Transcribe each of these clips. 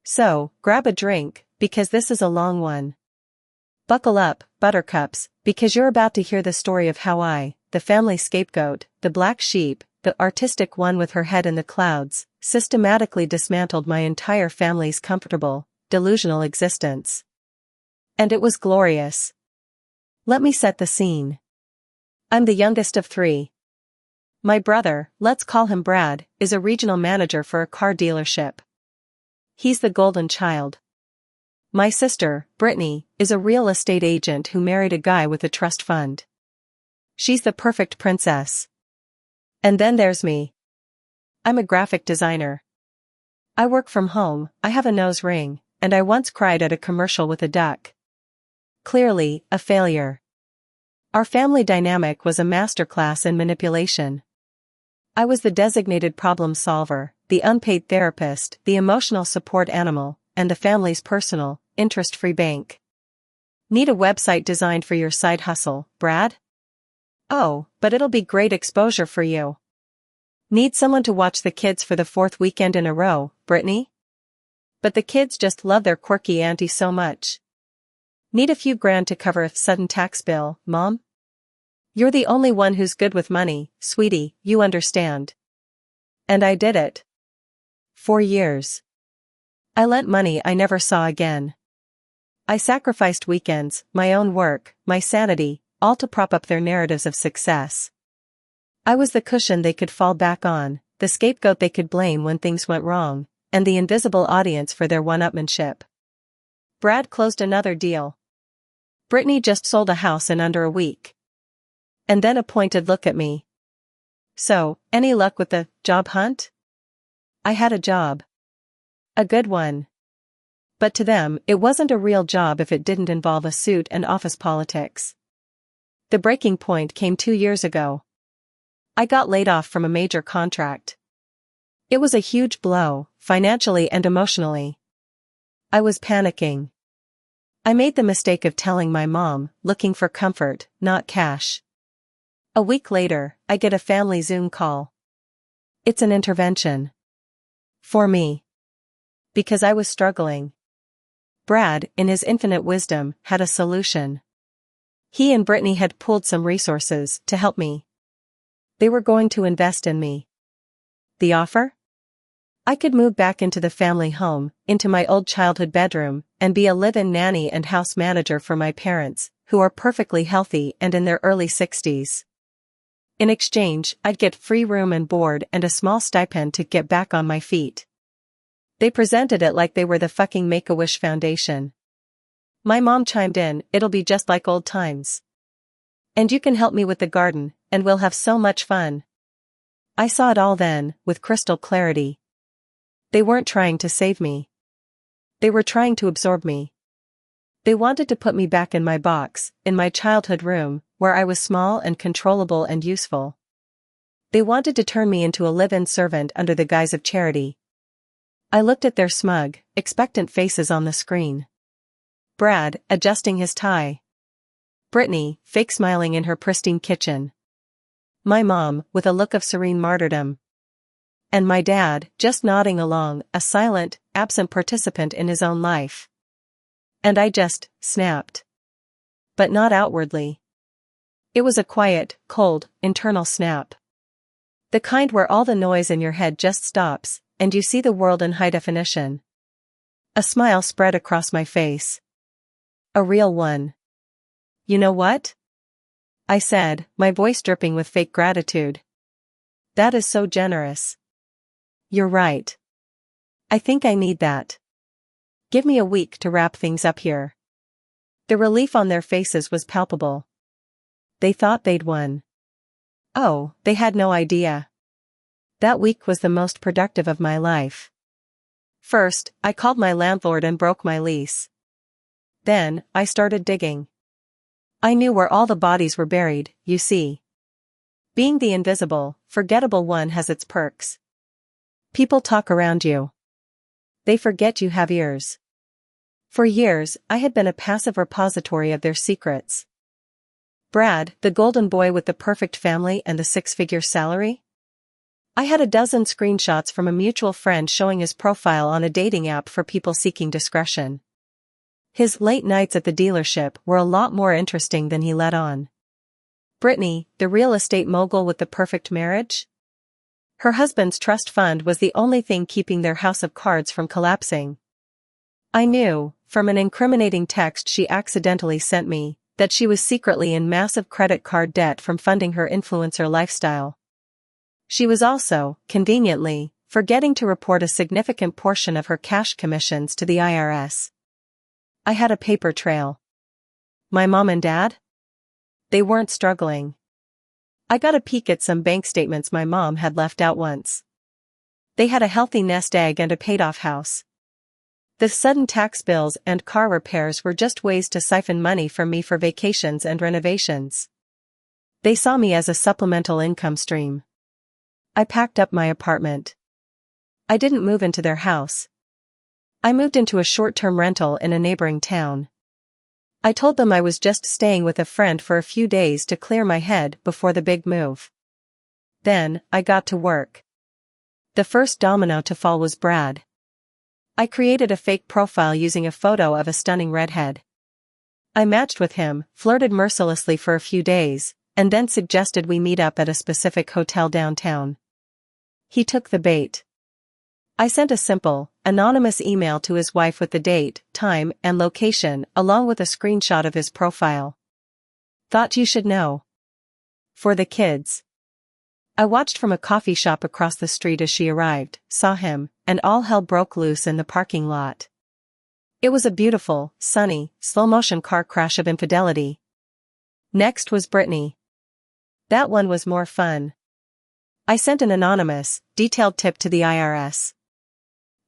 So, grab a drink, because this is a long one. Buckle up, buttercups, because you're about to hear the story of how I, the family scapegoat, the black sheep, the artistic one with her head in the clouds, systematically dismantled my entire family's comfortable, delusional existence. And it was glorious. Let me set the scene. I'm the youngest of three. My brother, let's call him Brad, is a regional manager for a car dealership. He's the golden child. My sister, Brittany, is a real estate agent who married a guy with a trust fund. She's the perfect princess. And then there's me. I'm a graphic designer. I work from home, I have a nose ring, and I once cried at a commercial with a duck. Clearly, a failure. Our family dynamic was a masterclass in manipulation. I was the designated problem solver, the unpaid therapist, the emotional support animal, and the family's personal, interest-free bank. Need a website designed for your side hustle, Brad? Oh, but it'll be great exposure for you. Need someone to watch the kids for the fourth weekend in a row, Brittany? But the kids just love their quirky auntie so much. Need a few grand to cover a sudden tax bill, Mom? You're the only one who's good with money, sweetie, you understand. And I did it. 4 years. I lent money I never saw again. I sacrificed weekends, my own work, my sanity, all to prop up their narratives of success. I was the cushion they could fall back on, the scapegoat they could blame when things went wrong, and the invisible audience for their one-upmanship. Brad closed another deal. Brittany just sold a house in under a week. And then a pointed look at me. So, any luck with the job hunt? I had a job. A good one. But to them, it wasn't a real job if it didn't involve a suit and office politics. The breaking point came 2 years ago. I got laid off from a major contract. It was a huge blow, financially and emotionally. I was panicking. I made the mistake of telling my mom, looking for comfort, not cash. A week later, I get a family Zoom call. It's an intervention. For me. Because I was struggling. Brad, in his infinite wisdom, had a solution. He and Brittany had pooled some resources to help me. They were going to invest in me. The offer? I could move back into the family home, into my old childhood bedroom, and be a live-in nanny and house manager for my parents, who are perfectly healthy and in their early 60s. In exchange, I'd get free room and board and a small stipend to get back on my feet. They presented it like they were the fucking Make-A-Wish Foundation. My mom chimed in, it'll be just like old times. And you can help me with the garden, and we'll have so much fun. I saw it all then, with crystal clarity. They weren't trying to save me. They were trying to absorb me. They wanted to put me back in my box, in my childhood room, where I was small and controllable and useful. They wanted to turn me into a live-in servant under the guise of charity. I looked at their smug, expectant faces on the screen. Brad, adjusting his tie. Brittany, fake smiling in her pristine kitchen. My mom, with a look of serene martyrdom. And my dad, just nodding along, a silent, absent participant in his own life. And I just snapped. But not outwardly. It was a quiet, cold, internal snap. The kind where all the noise in your head just stops, and you see the world in high definition. A smile spread across my face. A real one. You know what? I said, my voice dripping with fake gratitude. That is so generous. You're right. I think I need that. Give me a week to wrap things up here. The relief on their faces was palpable. They thought they'd won. Oh, they had no idea. That week was the most productive of my life. First, I called my landlord and broke my lease. Then, I started digging. I knew where all the bodies were buried, you see. Being the invisible, forgettable one has its perks. People talk around you. They forget you have ears. For years, I had been a passive repository of their secrets. Brad, the golden boy with the perfect family and the 6-figure salary? I had a dozen screenshots from a mutual friend showing his profile on a dating app for people seeking discretion. His late nights at the dealership were a lot more interesting than he let on. Brittany, the real estate mogul with the perfect marriage? Her husband's trust fund was the only thing keeping their house of cards from collapsing. I knew, from an incriminating text she accidentally sent me, that she was secretly in massive credit card debt from funding her influencer lifestyle. She was also, conveniently, forgetting to report a significant portion of her cash commissions to the IRS. I had a paper trail. My mom and dad? They weren't struggling. I got a peek at some bank statements my mom had left out once. They had a healthy nest egg and a paid-off house. The sudden tax bills and car repairs were just ways to siphon money from me for vacations and renovations. They saw me as a supplemental income stream. I packed up my apartment. I didn't move into their house. I moved into a short-term rental in a neighboring town. I told them I was just staying with a friend for a few days to clear my head before the big move. Then, I got to work. The first domino to fall was Brad. I created a fake profile using a photo of a stunning redhead. I matched with him, flirted mercilessly for a few days, and then suggested we meet up at a specific hotel downtown. He took the bait. I sent a simple, anonymous email to his wife with the date, time, and location, along with a screenshot of his profile. Thought you should know. For the kids. I watched from a coffee shop across the street as she arrived, saw him, and all hell broke loose in the parking lot. It was a beautiful, sunny, slow-motion car crash of infidelity. Next was Brittany. That one was more fun. I sent an anonymous, detailed tip to the IRS.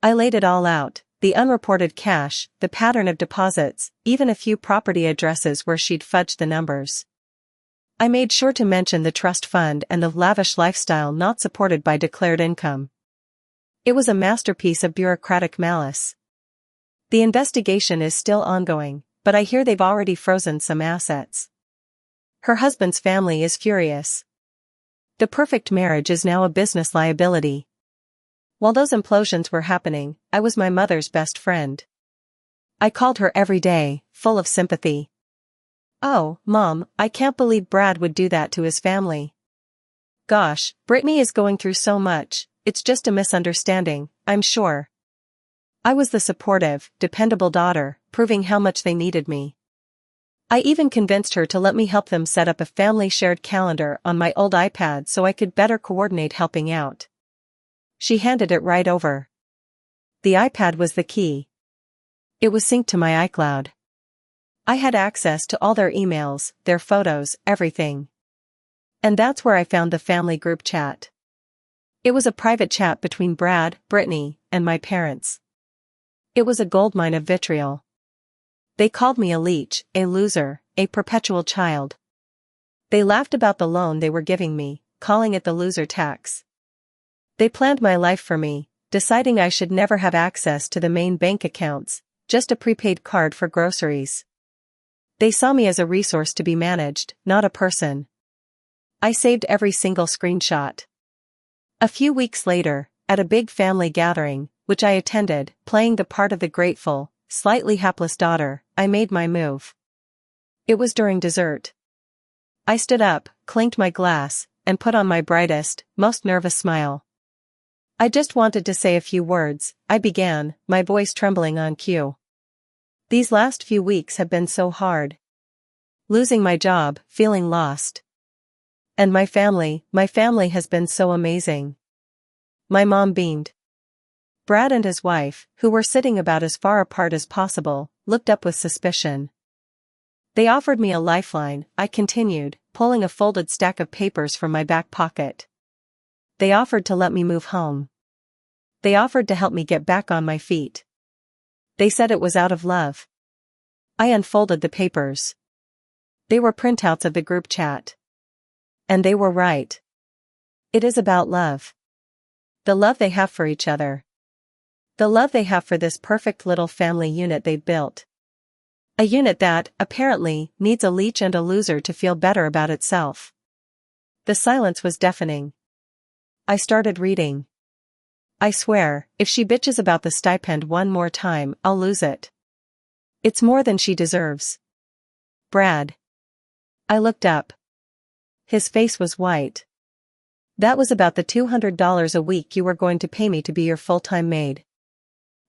I laid it all out, the unreported cash, the pattern of deposits, even a few property addresses where she'd fudged the numbers. I made sure to mention the trust fund and the lavish lifestyle not supported by declared income. It was a masterpiece of bureaucratic malice. The investigation is still ongoing, but I hear they've already frozen some assets. Her husband's family is furious. The perfect marriage is now a business liability. While those implosions were happening, I was my mother's best friend. I called her every day, full of sympathy. "Oh, Mom, I can't believe Brad would do that to his family. Gosh, Brittany is going through so much, it's just a misunderstanding, I'm sure." I was the supportive, dependable daughter, proving how much they needed me. I even convinced her to let me help them set up a family shared calendar on my old iPad so I could better coordinate helping out. She handed it right over. The iPad was the key. It was synced to my iCloud. I had access to all their emails, their photos, everything. And that's where I found the family group chat. It was a private chat between Brad, Brittany, and my parents. It was a goldmine of vitriol. They called me a leech, a loser, a perpetual child. They laughed about the loan they were giving me, calling it the loser tax. They planned my life for me, deciding I should never have access to the main bank accounts, just a prepaid card for groceries. They saw me as a resource to be managed, not a person. I saved every single screenshot. A few weeks later, at a big family gathering, which I attended, playing the part of the grateful, slightly hapless daughter, I made my move. It was during dessert. I stood up, clinked my glass, and put on my brightest, most nervous smile. I just wanted to say a few words, I began, my voice trembling on cue. These last few weeks have been so hard. Losing my job, feeling lost. And my family has been so amazing. My mom beamed. Brad and his wife, who were sitting about as far apart as possible, looked up with suspicion. They offered me a lifeline, I continued, pulling a folded stack of papers from my back pocket. They offered to let me move home. They offered to help me get back on my feet. They said it was out of love. I unfolded the papers. They were printouts of the group chat. And they were right. It is about love. The love they have for each other. The love they have for this perfect little family unit they've built. A unit that, apparently, needs a leech and a loser to feel better about itself. The silence was deafening. I started reading. I swear, if she bitches about the stipend one more time, I'll lose it. It's more than she deserves. Brad. I looked up. His face was white. That was about the $200 a week you were going to pay me to be your full-time maid.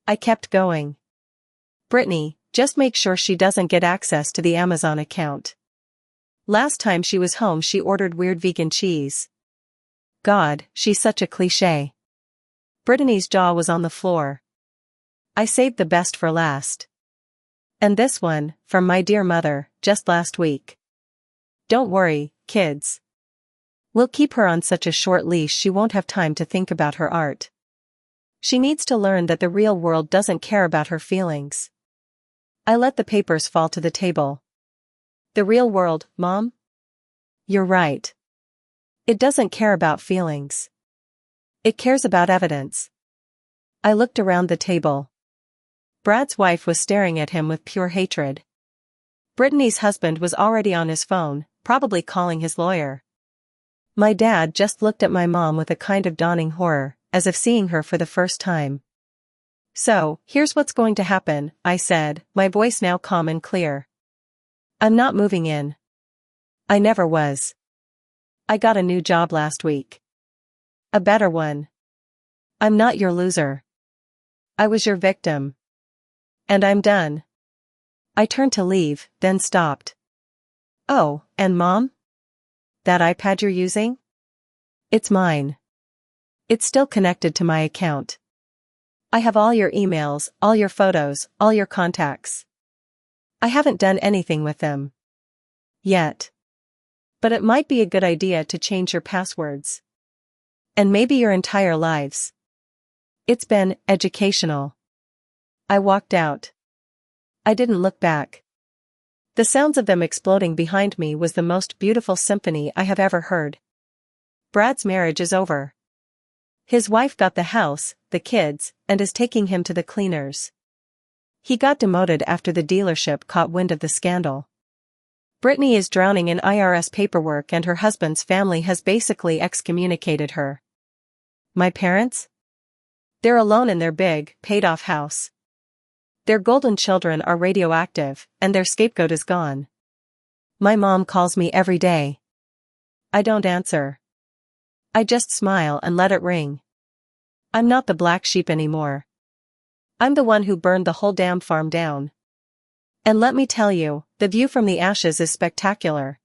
I kept going. Brittany, just make sure she doesn't get access to the Amazon account. Last time she was home she ordered weird vegan cheese. God, she's such a cliché. Brittany's jaw was on the floor. I saved the best for last. And this one, from my dear mother, just last week. Don't worry, kids. We'll keep her on such a short leash she won't have time to think about her art. She needs to learn that the real world doesn't care about her feelings. I let the papers fall to the table. The real world, Mom? You're right. It doesn't care about feelings. It cares about evidence. I looked around the table. Brad's wife was staring at him with pure hatred. Brittany's husband was already on his phone, probably calling his lawyer. My dad just looked at my mom with a kind of dawning horror, as if seeing her for the first time. So, here's what's going to happen, I said, my voice now calm and clear. I'm not moving in. I never was. I got a new job last week. A better one. I'm not your loser. I was your victim. And I'm done. I turned to leave, then stopped. Oh, and Mom? That iPad you're using? It's mine. It's still connected to my account. I have all your emails, all your photos, all your contacts. I haven't done anything with them. Yet. But it might be a good idea to change your passwords. And maybe your entire lives. It's been educational. I walked out. I didn't look back. The sounds of them exploding behind me was the most beautiful symphony I have ever heard. Brad's marriage is over. His wife got the house, the kids, and is taking him to the cleaners. He got demoted after the dealership caught wind of the scandal. Brittany is drowning in IRS paperwork and her husband's family has basically excommunicated her. My parents? They're alone in their big, paid-off house. Their golden children are radioactive, and their scapegoat is gone. My mom calls me every day. I don't answer. I just smile and let it ring. I'm not the black sheep anymore. I'm the one who burned the whole damn farm down. And let me tell you, the view from the ashes is spectacular.